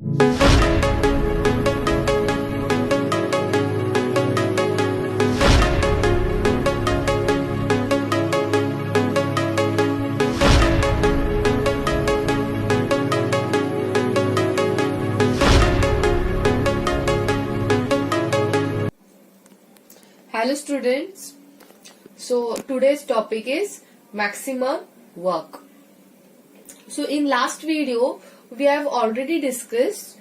Hello students, so today's topic is maximum work. So in last video we have already discussed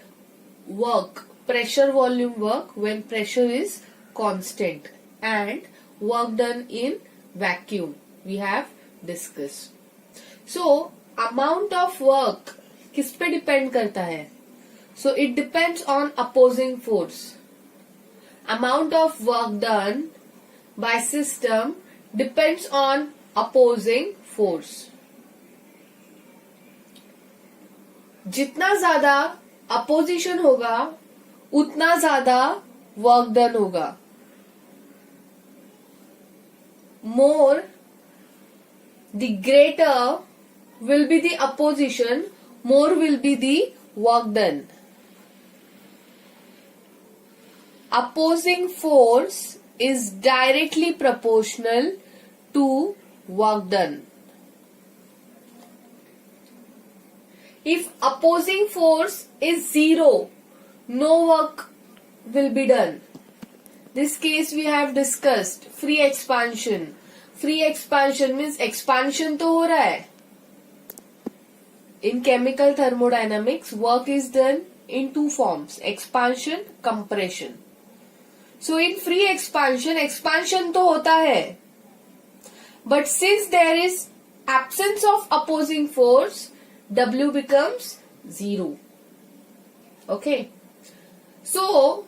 work, pressure volume work when pressure is constant and work done in vacuum we have discussed. So amount of work किस पे depend करता है? So it depends on opposing force. Amount of work done by system depends on opposing force. जितना ज्यादा opposition होगा उतना ज्यादा work done होगा. More the greater will be the opposition, more will be the work done. Opposing force is directly proportional to work done. If opposing force is 0, no work will be done. This case we have discussed free expansion. Free expansion means expansion तो हो रहा है. In chemical thermodynamics, work is done in two forms: expansion, compression. So in free expansion, expansion तो होता है, but since there is absence of opposing force, W becomes 0. Okay. So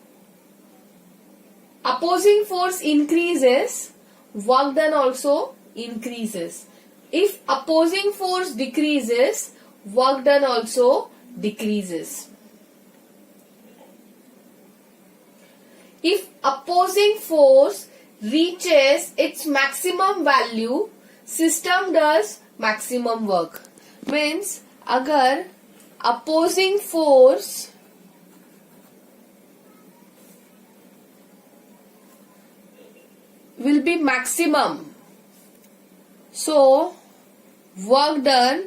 opposing force increases, work done also increases. If opposing force decreases, work done also decreases. If opposing force reaches its maximum value, system does maximum work. Means अगर opposing force will be maximum, so work done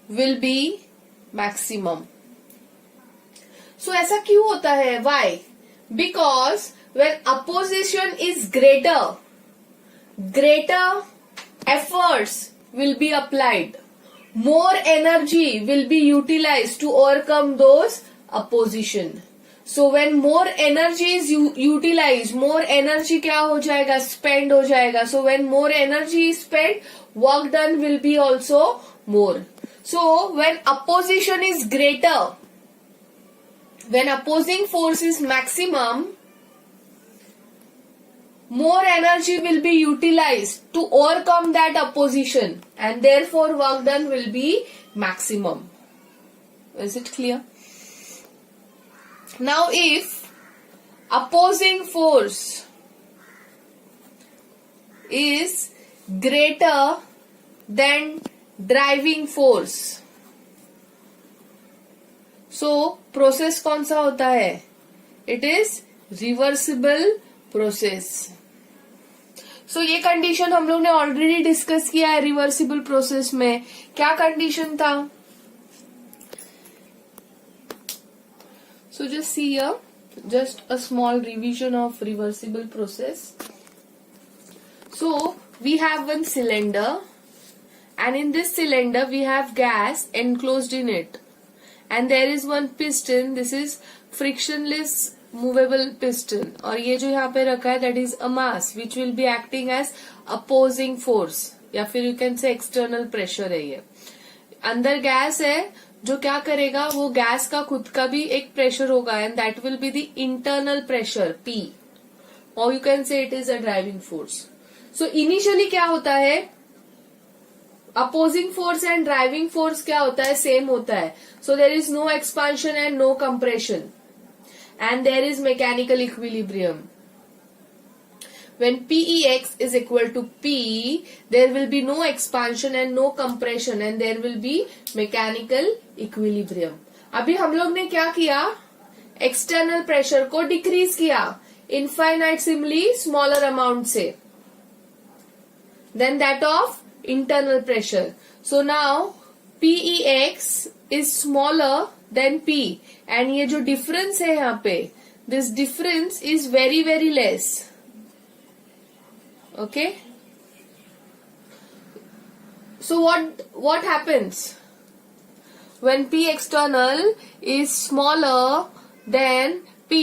will be maximum. So ऐसा क्यों होता है? Why? Because when opposition is greater, greater efforts will be applied. More energy will be utilized to overcome those opposition. So when more energy is utilized, more energy क्या हो जाएगा? Spend हो जाएगा. So when more energy is spent, work done will be also more. So when opposition is greater, when opposing force is maximum, more energy will be utilized to overcome that opposition and therefore work done will be maximum. Is it clear? Now if opposing force is greater than driving force, so process कौन सा होता है? It is reversible process. So ये condition हम लोग ने already discuss किया है. रिवर्सिबल प्रोसेस में क्या कंडीशन था? So just see here, just a small revision of reversible process. So we have one cylinder, and in this cylinder we have gas enclosed in it, and there is one piston. This is frictionless movable piston, और ये जो यहाँ पे रखा है that is a mass which will be acting as opposing force, या फिर you can say external pressure है. ये अंदर गैस है जो क्या करेगा, वो गैस का खुद का भी एक प्रेशर होगा and that will be the internal pressure P, or you can say it is a driving force. So initially क्या होता है, opposing force and driving force क्या होता है, सेम होता है. So there is no expansion and no compression, and there is mechanical equilibrium. When PEX is equal to P, there will be no expansion and no compression, and there will be mechanical equilibrium. अभी हम लोग ने क्या किया, external pressure को decrease किया infinitesimally smaller amount से than that of internal pressure. So now PEX is smaller than P and ये जो डिफरेंस है यहाँ पे, this difference is very very less. Okay, so what happens when P external is smaller than P?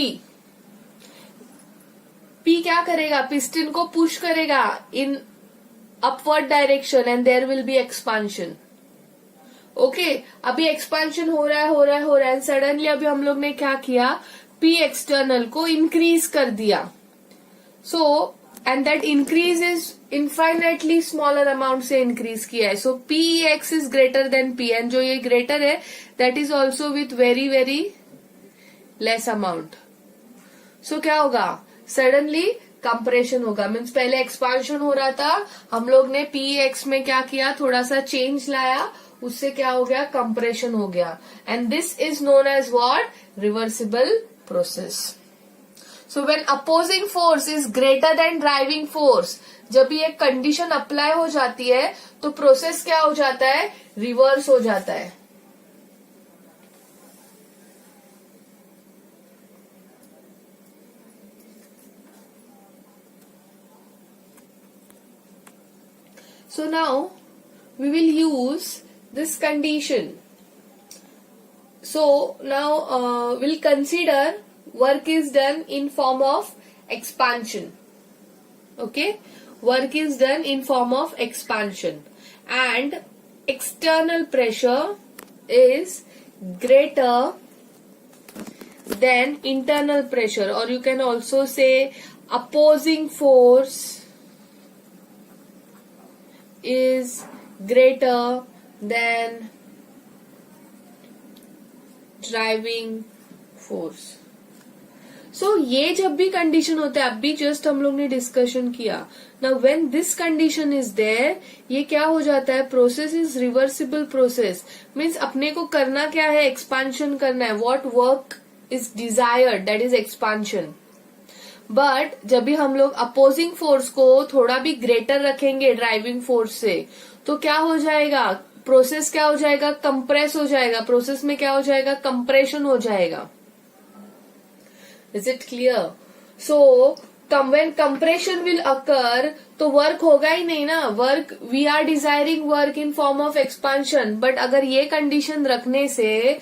P क्या करेगा, piston को push करेगा in upward direction and there will be expansion. Okay, अभी एक्सपांशन हो रहा है एंड सडनली अभी हम लोग ने क्या किया, P एक्सटर्नल को इंक्रीज कर दिया. So and that increase is infinitely smaller amount से इंक्रीज किया है. So PEX is greater than P and जो ये ग्रेटर है that is also with very very less amount. So क्या होगा, सडनली कंप्रेशन होगा. मीन्स पहले एक्सपांशन हो रहा था, हम लोग ने PEX में क्या किया, थोड़ा सा चेंज लाया, उससे क्या हो गया, कंप्रेशन हो गया. And this is known as what, reversible process. So when opposing force is greater than driving force, जब ये कंडीशन अप्लाई हो जाती है तो प्रोसेस क्या हो जाता है, रिवर्स हो जाता है. So now we will use this condition. So now we'll consider work is done in form of expansion. Okay, work is done in form of expansion and external pressure is greater than internal pressure, or you can also say opposing force is greater than driving force. So ये जब भी condition होता है, अभी just हम लोग ने discussion किया. Now when this condition is there, ये क्या हो जाता है, process is reversible process. Means अपने को करना क्या है, एक्सपांशन करना है. What work is desired, that is expansion. But जब भी हम लोग अपोजिंग फोर्स को थोड़ा भी ग्रेटर रखेंगे ड्राइविंग फोर्स से, तो क्या हो जाएगा, प्रोसेस क्या हो जाएगा, कंप्रेस हो जाएगा. प्रोसेस में क्या हो जाएगा, कंप्रेशन हो जाएगा. Is it clear? So when compression will occur, तो वर्क होगा ही नहीं ना. Work, we are desiring work in form of expansion, but अगर ये कंडीशन रखने से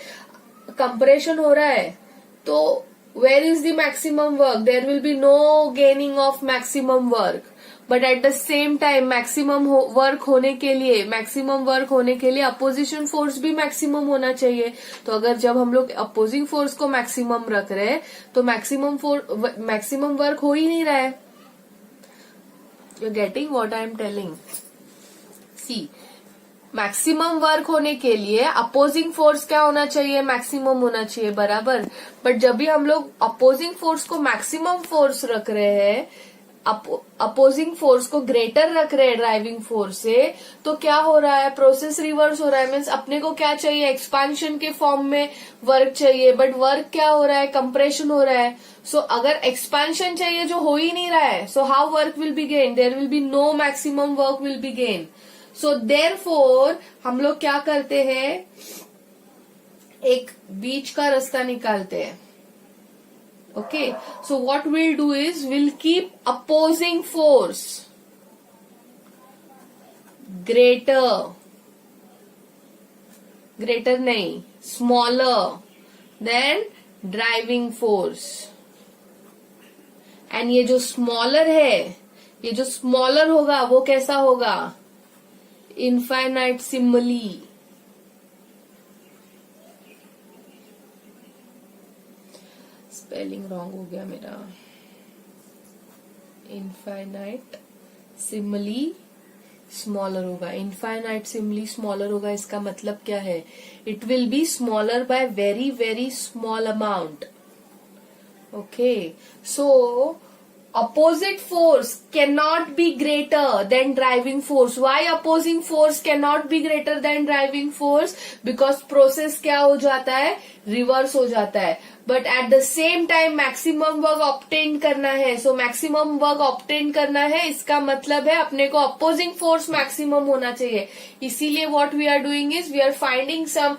कंप्रेशन हो रहा है, तो where is the maximum work? There will be no gaining of maximum work. But at the same time maximum work होने के लिए अपोजिशन फोर्स भी मैक्सिमम होना चाहिए. तो अगर जब हम लोग अपोजिंग फोर्स को मैक्सिमम रख रहे हैं तो मैक्सिमम वर्क हो ही नहीं रहा है. You getting what I am telling? See, maximum work होने के लिए अपोजिंग फोर्स क्या होना चाहिए, मैक्सिमम होना चाहिए, बराबर. बट जब भी हम लोग अपोजिंग फोर्स को मैक्सिमम फोर्स रख रहे हैं, अपोजिंग फोर्स को ग्रेटर रख रहे हैं ड्राइविंग फोर्स से, तो क्या हो रहा है, प्रोसेस रिवर्स हो रहा है. मीन्स अपने को क्या चाहिए, एक्सपांशन के फॉर्म में वर्क चाहिए, बट वर्क क्या हो रहा है, कंप्रेशन हो रहा है. सो अगर एक्सपांशन चाहिए जो हो ही नहीं रहा है, so how work will be gain, there will be no maximum work will be gain. So therefore हम लोग क्या करते हैं, एक बीच का रास्ता निकालते हैं. Okay, so what will do is will keep opposing force greater नहीं, smaller than driving force. And ये जो स्मॉलर है, ये जो स्मॉलर होगा वो कैसा होगा, इनफाइनाइटसिमली. स्पेलिंग रॉन्ग हो गया मेरा. इनफाइनाइटसिमली स्मॉलर होगा. इनफाइनाइटसिमली स्मॉलर होगा, इसका मतलब क्या है, it will be smaller by very very small amount. Okay, so opposite force cannot be greater than driving force. Why opposing force cannot be greater than driving force? Because process क्या हो जाता है, reverse हो जाता है. But at the same time maximum work obtain करना है. सो maximum work obtain करना है, इसका मतलब है अपने को अपोजिंग फोर्स मैक्सिमम होना चाहिए. इसीलिए what we are doing is we are finding some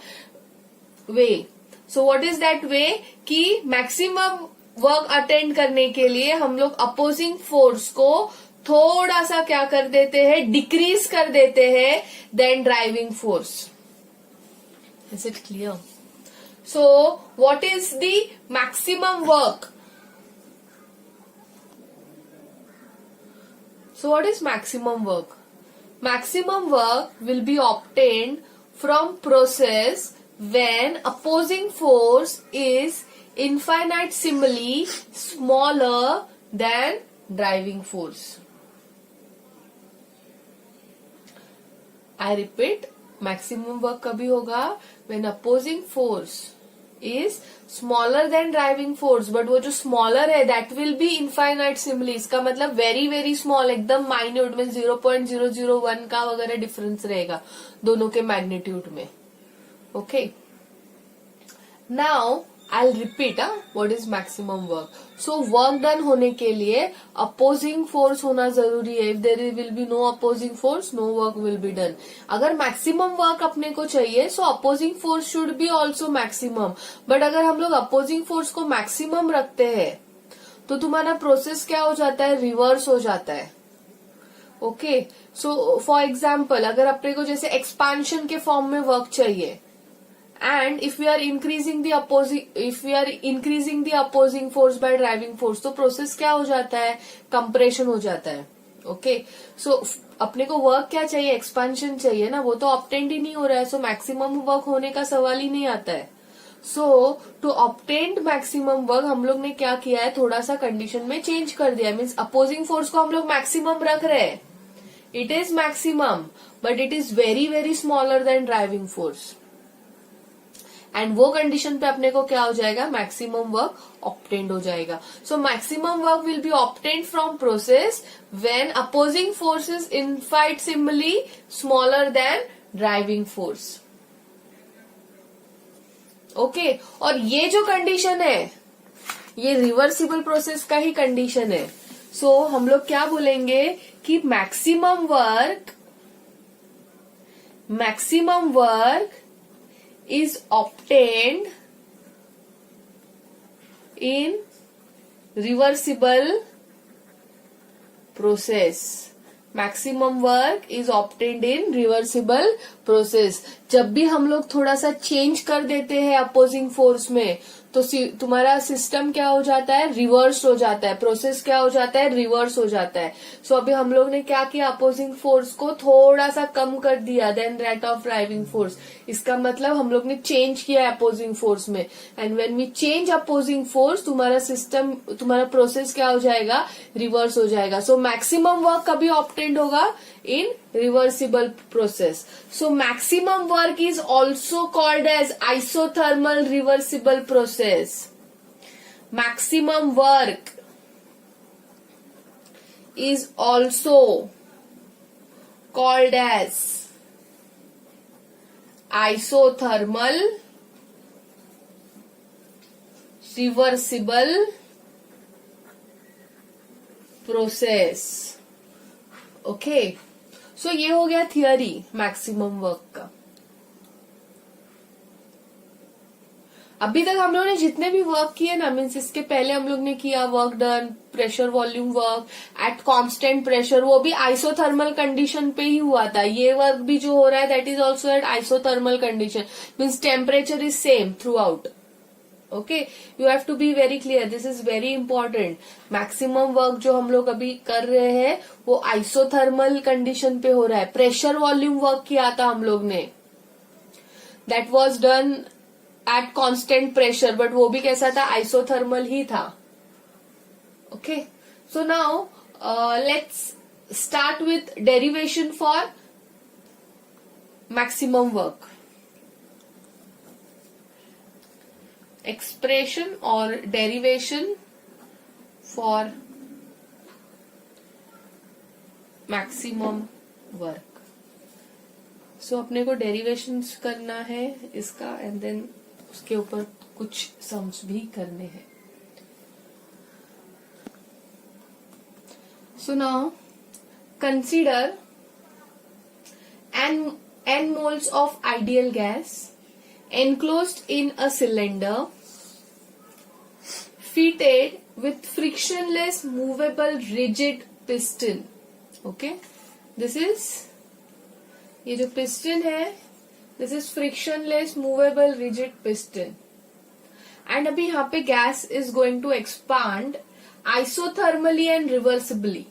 way. So what is that way? कि मैक्सिमम वर्क अटेंड करने के लिए हम लोग अपोजिंग फोर्स को थोड़ा सा क्या कर देते हैं, डिक्रीज कर देते हैं than driving force. Is it clear? So what is the maximum work? So what is maximum work? Maximum work will be obtained from process when opposing force is infinitesimally smaller than driving force. I repeat, maximum work कभी होगा when opposing force is smaller than driving force. but वो जो smaller है that will be infinitesimally. इसका मतलब very very small, एकदम minute में 0.001 का वगैरह डिफरेंस रहेगा दोनों के मैग्नीट्यूड में. Okay, now I'll repeat what is maximum work. So work done होने के लिए opposing force होना जरूरी है. If there will be no opposing force, no work will be done. अगर maximum work अपने को चाहिए, so opposing force should be also maximum. But अगर हम लोग opposing force को maximum रखते हैं, तो तुम्हारा प्रोसेस क्या हो जाता है, रिवर्स हो जाता है. ओके, सो फॉर एग्जाम्पल अगर अपने को जैसे एक्सपांशन के फॉर्म में वर्क चाहिए, and if we are increasing the opposing force by driving force, तो प्रोसेस क्या हो जाता है, कंप्रेशन हो जाता है. ओके, सो अपने को वर्क क्या चाहिए, एक्सपांशन चाहिए ना, वो तो ऑब्टेंड ही नहीं हो रहा है. सो मैक्सिमम वर्क होने का सवाल ही नहीं आता है. सो टू ऑब्टेंड मैक्सिमम वर्क हम लोग ने क्या किया है, थोड़ा सा कंडीशन में चेंज कर दिया. मीन्स अपोजिंग फोर्स को हम लोग मैक्सिमम रख रहे हैं. It is maximum but it is very very smaller than driving force. And वो कंडीशन पे अपने को क्या हो जाएगा, मैक्सिमम वर्क ऑब्टेन्ड हो जाएगा. So maximum work will be obtained from process when opposing force is infinitesimally smaller than driving force. Okay, और ये जो कंडीशन है ये रिवर्सिबल प्रोसेस का ही कंडीशन है. सो हम लोग क्या बोलेंगे कि maximum work is obtained in reversible process. Maximum work is obtained in reversible process. जब भी हम लोग थोड़ा सा चेंज कर देते हैं अपोजिंग फोर्स में, तो तुम्हारा सिस्टम क्या हो जाता है, रिवर्स हो जाता है. प्रोसेस क्या हो जाता है, रिवर्स हो जाता है. सो अभी हम लोग ने क्या किया, अपोजिंग फोर्स को थोड़ा सा कम कर दिया than that of driving force. इसका मतलब हम लोग ने चेंज किया अपोजिंग फोर्स में. And when we change opposing force, तुम्हारा प्रोसेस क्या हो जाएगा, रिवर्स हो जाएगा. सो मैक्सिमम वर्क कभी ऑब्टेन्ड होगा in reversible process. So maximum work is also called as isothermal reversible process. Maximum work is also called as isothermal reversible process. Okay. सो ये हो गया थियरी मैक्सिमम वर्क का. अभी तक हम लोगों ने जितने भी वर्क किए ना, मीन्स इसके पहले हम लोग ने किया work done, pressure volume work at constant pressure, वो भी आइसोथर्मल कंडीशन पे ही हुआ था. ये वर्क भी जो हो रहा है that is also at isothermal condition. Means temperature is same throughout. Okay, you have to be very clear, this is very important. Maximum work जो हम लोग अभी कर रहे हैं वो आइसोथर्मल कंडीशन पे हो रहा है. प्रेशर वॉल्यूम वर्क किया था हम लोग ने, that was done at constant pressure, but वो भी कैसा था, आइसोथर्मल ही था. Okay, so now let's start with derivation for maximum work. expression or derivation for maximum work. So अपने को डेरिवेशंस करना है इसका एंड देन उसके ऊपर कुछ सम्स भी करने हैं। So now consider n moles of ideal gas enclosed in a cylinder fitted with frictionless movable rigid piston. Okay, this is ये जो piston है, this is frictionless movable rigid piston. And अभी यहाँ पे gas is going to expand isothermally and reversibly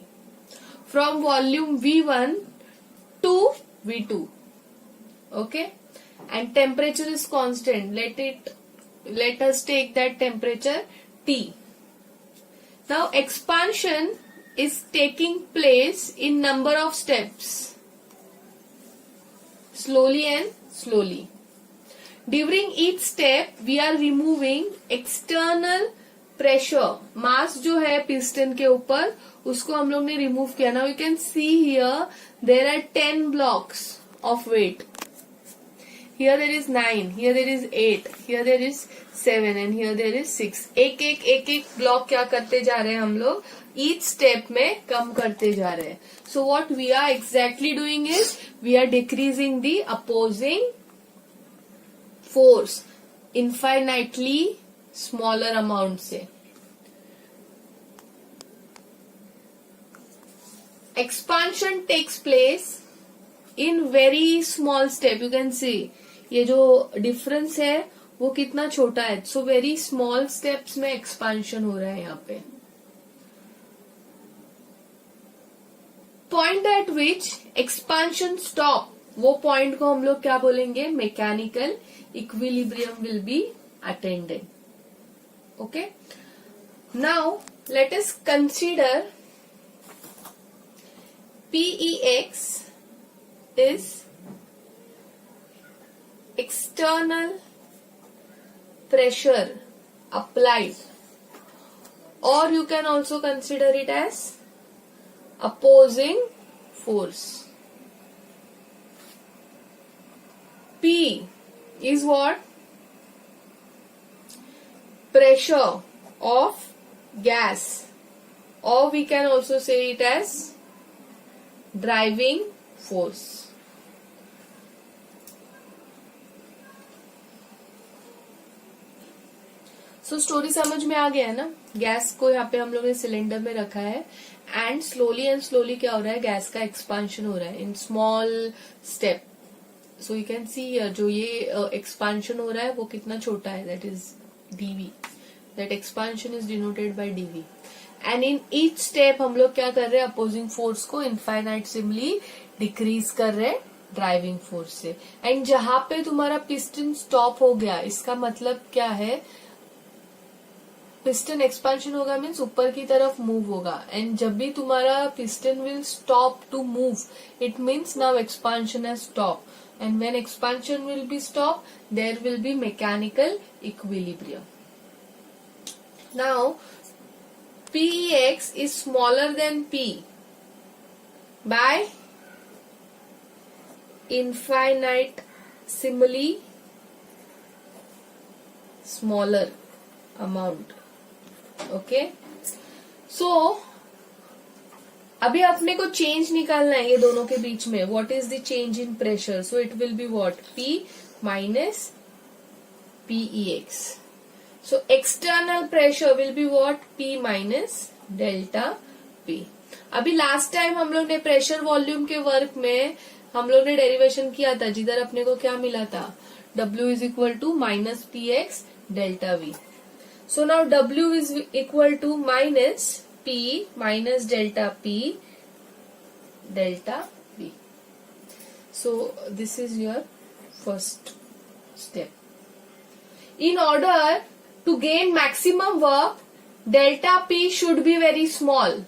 from volume V1 to V2. Okay, and temperature is constant. Let us take that temperature T. Now expansion is taking place in number of steps, slowly and slowly. During each step we are removing external pressure. मास जो है piston के ऊपर उसको हम लोग ने remove किया. Now you can see here there are 10 blocks of weight. Here there is 9, here there is 8, here there is 7 and here there is 6. एक ब्लॉक क्या करते जा रहे हैं हम लोग, each step में कम करते जा रहे हैं. So what we are exactly doing is we are decreasing the opposing force infinitely smaller amount से. Expansion takes place in very small step. You can see ये जो डिफरेंस है वो कितना छोटा है. सो वेरी स्मॉल स्टेप्स में expansion हो रहा है यहाँ पे. पॉइंट एट विच एक्सपांशन स्टॉप, वो पॉइंट को हम लोग क्या बोलेंगे, mechanical equilibrium will be attended. Okay, now let us consider PEX is external pressure applied, or you can also consider it as opposing force. P is what? Pressure of gas, or we can also say it as driving force. So story समझ में आ गया है ना. Gas को यहाँ पे हम लोग ने सिलेंडर में रखा है एंड स्लोली क्या हो रहा है, गैस का एक्सपांशन हो रहा है in small step. So you can see here जो ये एक्सपांशन हो रहा है वो कितना छोटा है, that is dV. That expansion is denoted by dV. And in each step हम लोग क्या कर रहे हैं, अपोजिंग फोर्स को इनफाइनाइटली डिक्रीज कर रहे हैं ड्राइविंग फोर्स से. एंड जहां पे तुम्हारा पिस्टन स्टॉप हो गया, इसका मतलब क्या है, पिस्टन एक्सपांशन होगा मीन्स ऊपर की तरफ मूव होगा. एंड जब भी तुम्हारा piston will stop to move, it means now expansion has stop. And when expansion will be stop, there will be mechanical equilibrium. Now PEX is smaller than P by infinitesimally smaller amount. Okay, so अभी अपने को change निकालना है ये दोनों के बीच में. What is the change in pressure? So it will be what? P minus PEX. So external pressure will be what? P minus delta P. अभी लास्ट टाइम हम लोग ने प्रेशर वॉल्यूम के वर्क में हम लोग ने डेरिवेशन किया था, जिधर अपने को क्या मिला था, W is equal to minus PX delta V. So now W is equal to minus P minus delta P delta V. So this is your first step. In order to gain maximum work, delta P should be very small.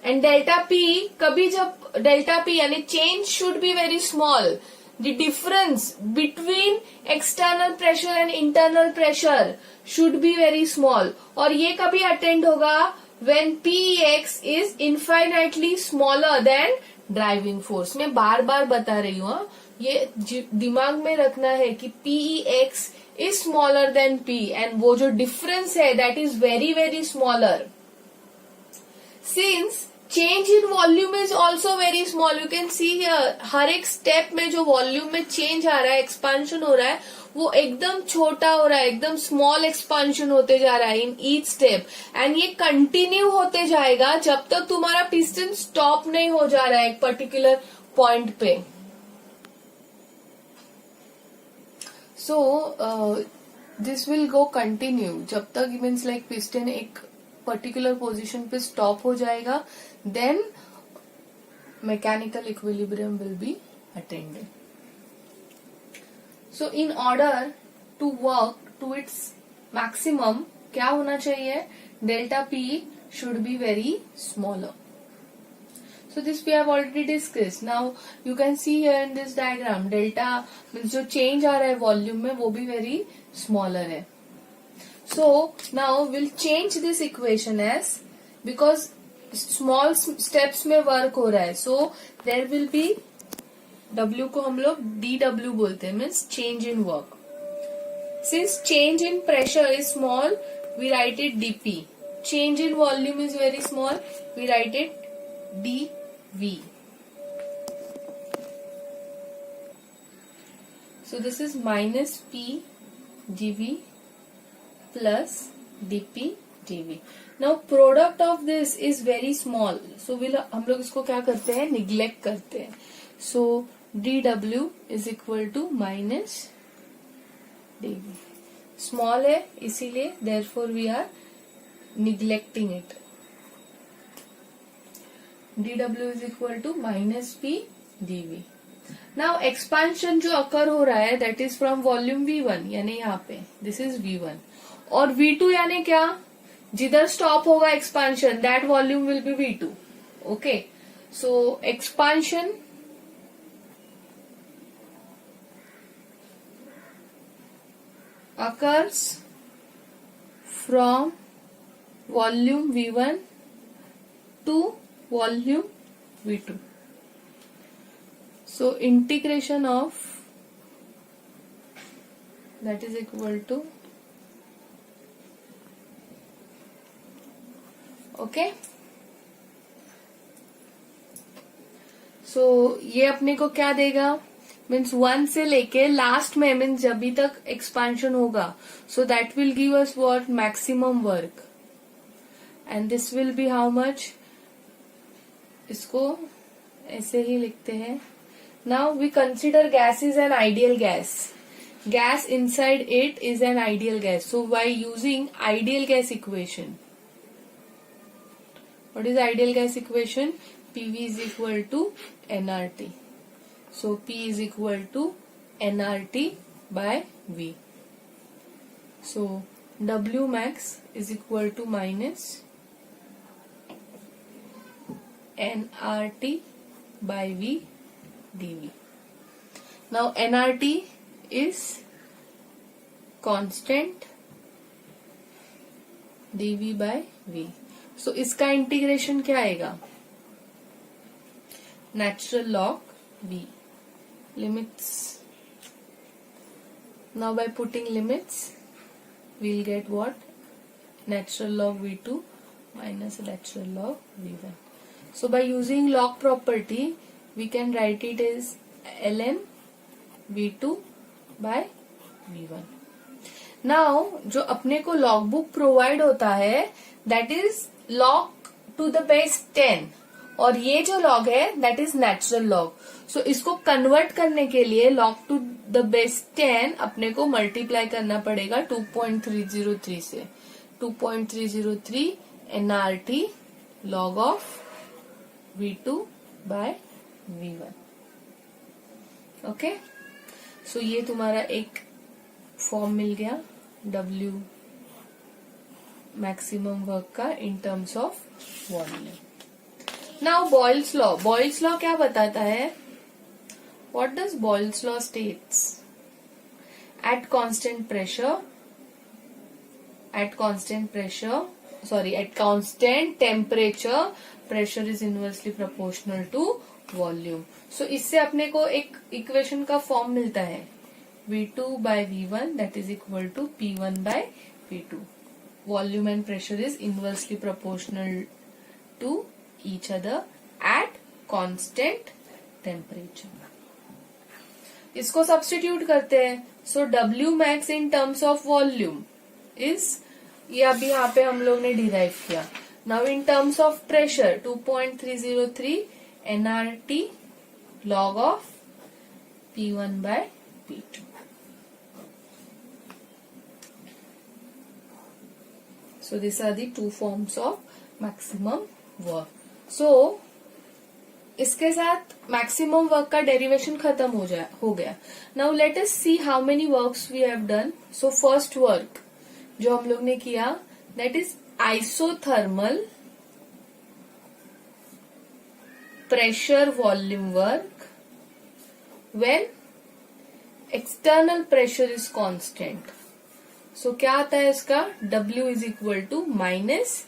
And delta P, कभी जब delta P यानी change should be very small. The difference between external pressure and internal pressure should be very small. और ये कभी attend होगा when Pex is infinitely smaller than driving force. मैं बार बार बता रही हूँ, ये दिमाग में रखना है कि Pex is smaller than P and वो जो डिफरेंस है that is very very smaller. Since change in volume is also very small, you can see here हर एक स्टेप में जो वॉल्यूम में चेंज आ रहा है, एक्सपांशन हो रहा है, वो एकदम छोटा हो रहा है, एकदम स्मॉल एक्सपांशन होते जा रहा है इन ईच स्टेप. एंड ये कंटिन्यू होते जाएगा जब तक तुम्हारा पिस्टन स्टॉप नहीं हो जा रहा है एक पर्टिकुलर पॉइंट पे. So this will go continue जब तक मीन्स लाइक पिस्टन एक पर्टिकुलर पोजीशन पे स्टॉप हो जाएगा, then mechanical equilibrium will be attended. So in order to work to its maximum, क्या होना चाहिए? Delta P should be very smaller. So this we have already discussed. Now you can see here in this diagram, delta means जो change आ रहा है volume में वो भी very smaller है. So now we'll change this equation as, because small steps में work हो रहा है, so there will be W को हम लोग dW बोलते हैं, means change in work. Since change in pressure is small, we write it dP. Change in volume is very small, we write it dV. So this is minus P dV plus dP dV. Now product of this is very small, so हम लोग इसको क्या करते हैं, neglect करते हैं. So dW is equal to minus dV. Small है इसीलिए therefore we are neglecting it. dW is equal to minus P dV. Now expansion जो occur हो रहा है that is from volume V1, यानी यहाँ पे this is V1, और V2 यानी क्या, जिधर stop होगा expansion that volume will be V2. Okay, so expansion occurs from volume V1 to volume V2. So integration of that is equal to, okay, so ये अपने को क्या देगा, मीन्स 1 से लेके लास्ट में मीन्स जब भी तक एक्सपांशन होगा, so that will give us what, maximum work. And this will be how much, इसको ऐसे ही लिखते हैं. Now we consider gas is an ideal gas. Gas inside it is an ideal gas. So by using ideal gas equation, what is ideal gas equation, PV is equal to nRT. So P is equal to nRT by V. So W max is equal to minus nRT by V dV. Now nRT is constant, dV by V. So इसका integration क्या आएगा, natural log V. Limits. Now by putting limits, we'll get what? Natural log V2 minus natural log V1. So by using log property, we can write it as ln V2 by V1. Now जो अपने को log book provide होता है, that is log to the base 10. और ये जो log है that is natural log. So इसको कन्वर्ट करने के लिए log to the base 10 अपने को मल्टीप्लाई करना पड़ेगा 2.303 से. 2.303 nRT log of V2 by V1. Okay, so ये तुम्हारा एक फॉर्म मिल गया W मैक्सिमम वर्क का इन terms of volume. Now Boyle's law. Boyle's law क्या बताता है? What does Boyle's law states? Eight constant pressure at constant temperature, pressure is inversely proportional to volume. So इससे अपने को एक इक्वेशन का फॉर्म मिलता है, V2 by V1 that is equal to P1 by P2. Volume and pressure is inversely proportional to each other at constant temperature. इसको substitute करते हैं. सो W max in terms of volume is, ये अभी यहाँ पे हम लोग ने डिराइव किया. Now in terms of pressure 2.303 nRT log of P1 by P2. So these are the two forms of maximum work. So इसके साथ मैक्सिमम वर्क का डेरिवेशन खत्म हो गया. Now let us see how many works we have done. So first work जो हम लोग ने किया, that is isothermal pressure volume work when external pressure is constant. So क्या आता है इसका, W is equal to minus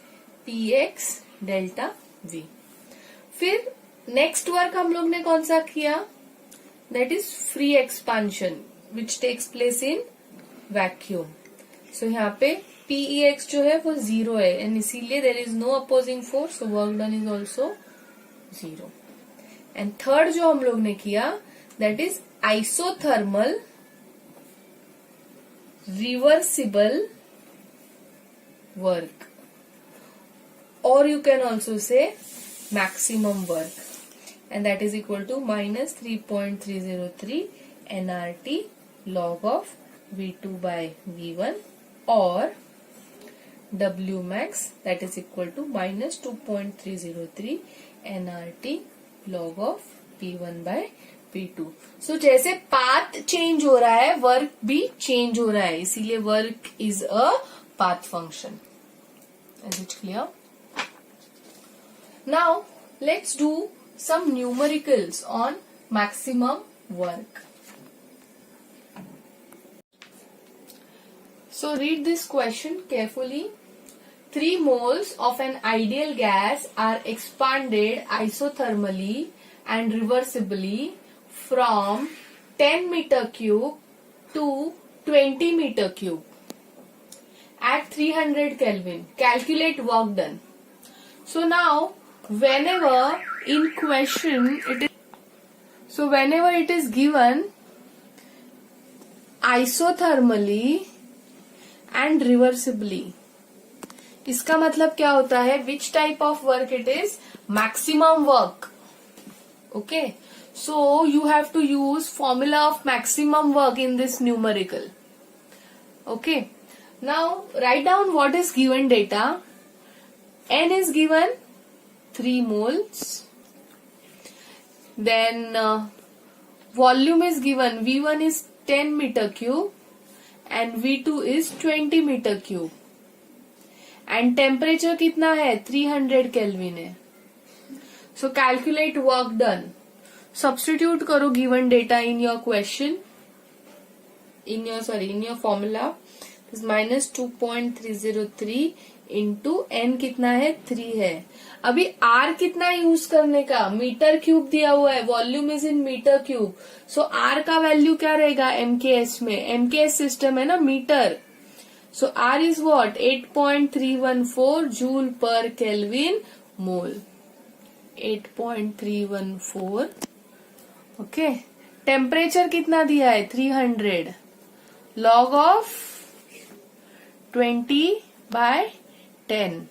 PX delta V. फिर नेक्स्ट वर्क हम लोग ने कौन सा किया, that is free expansion which takes place in vacuum. So यहाँ पे PEX जो है वो 0 है एंड इसीलिए there is no opposing force, so work done is also 0. And third जो हम लोग ने किया, that is isothermal reversible work, और you can also say maximum work, and that is equal to minus 3.303 nRT log of V2 by V1, or W max that is equal to minus 2.303 nRT log of P1 by P2. So जैसे path change हो रहा है, work भी change हो रहा है, इसीलिए work is a path function. Is it clear? Now let's do some numericals on maximum work. So read this question carefully. 3 moles of an ideal gas are expanded isothermally and reversibly from 10 meter cube to 20 meter cube at 300 Kelvin. Calculate work done. So now whenever in question it is, so whenever it is given isothermally and reversibly, इसका मतलब क्या होता है, which type of work it is, maximum work. Okay, so you have to use formula of maximum work in this numerical. Okay, now write down what is given data. N is given 3 moles. Then volume is given, V1 is 10 meter cube and V2 is 20 meter cube. And temperature कितना है, 300 Kelvin है. So calculate work done. Substitute करो given data in your question. In your formula. Is minus 2.303 into N कितना है, 3 है. अभी R कितना use करने का, मीटर क्यूब दिया हुआ है, volume is in meter cube. So R का वैल्यू क्या रहेगा MKS में, MKS सिस्टम है ना, meter. So R is what, 8.314 joule per kelvin mole. 8.314. Okay, temperature कितना दिया है, 300. Log of 20 by 10.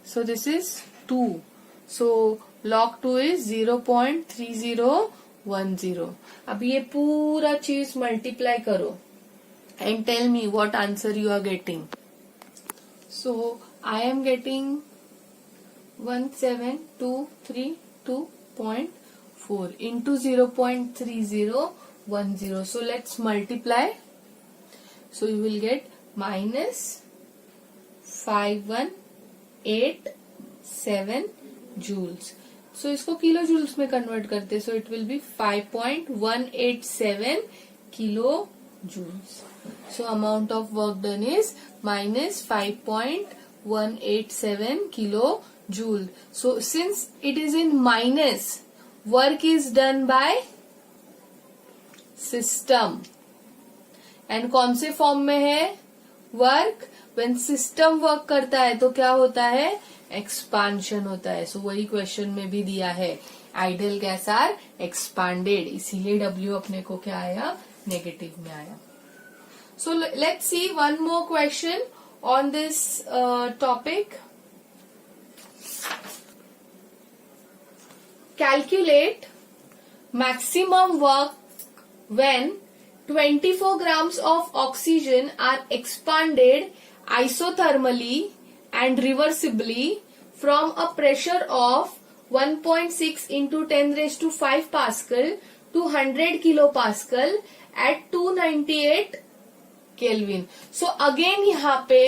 So this is 2. So log 2 is 0.3010. अब ये पूरा चीज मल्टीप्लाई करो and tell me what answer you are getting. So I am getting 17232.4 into 0.3010. So let's multiply. So you will get minus 5187 joules. So इसको kilo joules में convert करते, so it will be 5.187 kilojoules. So amount of work done is minus 5.187 187 kilojoule. So since it is in minus, work is done by system. And कौन से form में है work? When system work करता है तो क्या होता है? एक्सपांशन होता है. सो वही क्वेश्चन में भी दिया है, आइडल गैस आर एक्सपांडेड, इसीलिए W अपने को क्या आया? नेगेटिव में आया. So let's see one more question on this topic. Calculate maximum work when 24 grams of oxygen are expanded isothermally and reversibly from a pressure of 1.6 into 10 raised to 5 Pascal to 100 kilopascal at 298 kelvin. So again यहाँ पे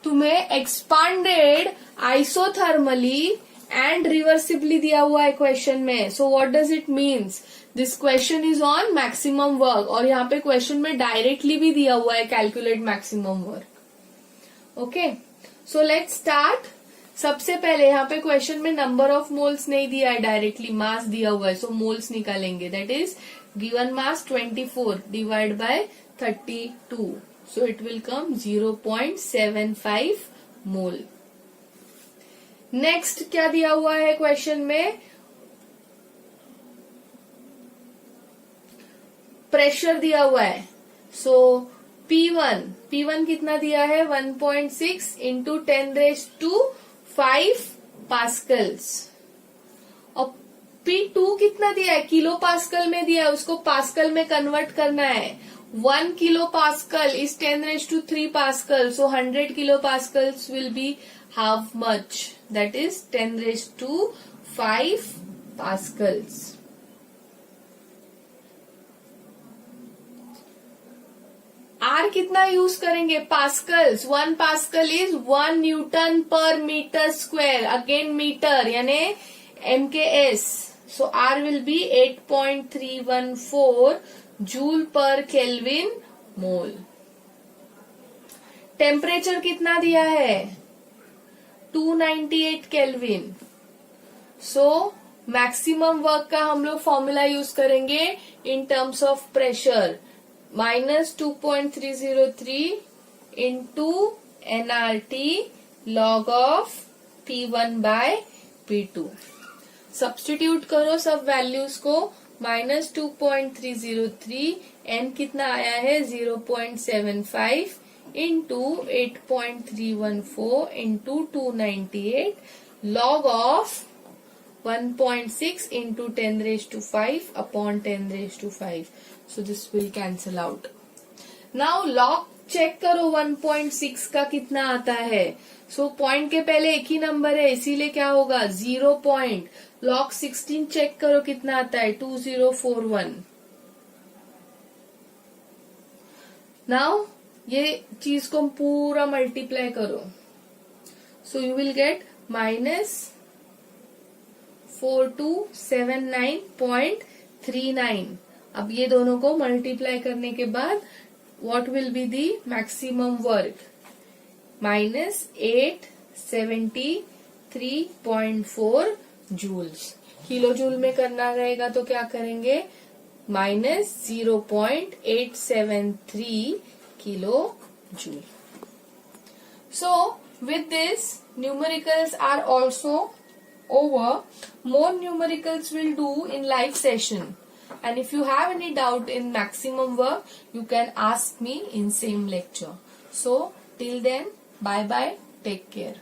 तुम्हें expanded isothermally and reversibly दिया हुआ है question में. So what does it means? This question is on maximum work, और यहाँ पे क्वेश्चन में डायरेक्टली भी दिया हुआ है calculate maximum work. Okay, so let's start. सबसे पहले यहाँ पे क्वेश्चन में नंबर ऑफ मोल्स नहीं दिया है, डायरेक्टली मास दिया हुआ है. सो मोल्स निकालेंगे. That is given mass 24 divide by 32. So it will come 0.75 mole. Next क्या दिया हुआ है क्वेश्चन में? प्रेशर दिया हुआ है. सो P1 कितना दिया है? 1.6 इंटू 10 raised to 5 पास्कल्स. और P2 कितना दिया है? किलो पास्कल में दिया है, उसको पास्कल में कन्वर्ट करना है. 1 kilopascal is 10 raised to 3 Pascal. So 100 kilopascals will be how much? That is 10 raised to 5 Pascals. R कितना यूज करेंगे? Pascals. 1 Pascal is 1 Newton per meter square. Again meter यानी MKS. So R will be 8.314 joule per kelvin mole. Temperature कितना दिया है? 298 kelvin. सो maximum work का हम लोग formula use करेंगे in terms of pressure. -2.303 into nRT log of P1 by P2. Substitute करो सब वैल्यूज को. -2.303, n कितना आया है? 0.75 into 8.314 into 298 log of 1.6 into 10 raised to 5 upon 10 raised to 5. So this will cancel out. Now log check करो 1.6 का कितना आता है. सो पॉइंट के पहले एक ही नंबर है, इसीलिए क्या होगा? 0 पॉइंट. log 16 चेक करो कितना आता है? 2041. नाउ ये चीज को पूरा मल्टीप्लाई करो. So you will get -4279.39. अब ये दोनों को मल्टीप्लाई करने के बाद what will be the maximum work? -873.4 joules. Kilo joule में करना रहेगा तो क्या करेंगे? -0.873 kilo joule. So with this numericals are also over. More numericals will do in live session. And if you have any doubt in maximum work, you can ask me in same lecture. So till then, bye bye, take care.